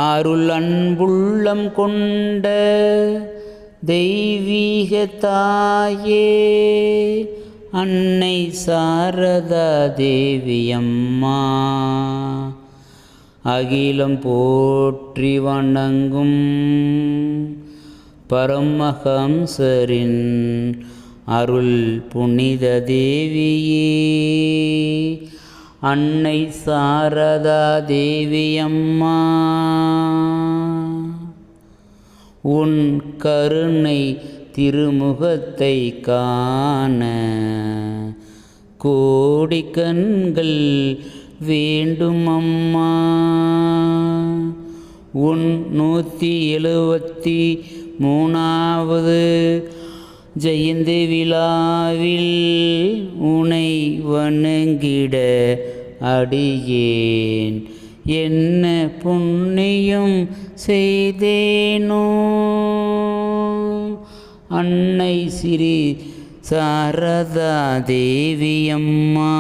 அருள் அன்புள்ளம் கொண்ட தெய்வீக தாயே அன்னை சாரதா தேவியம்மா, அகிலம் போற்றி வணங்கும் பரமஹம்சரின் அருள் புனித தேவியே அன்னை சாரதா தேவியம்மா, உன் கருணை திருமுகத்தை காண கோடி கண்கள் வேண்டும் அம்மா. உன் 173வது ஜெயந்தி விழாவில் உனை வணங்கிட அடியேன் என்ன புண்ணியம் செய்தேனோ. அன்னை ஸ்ரீ சாரதா தேவியம்மா.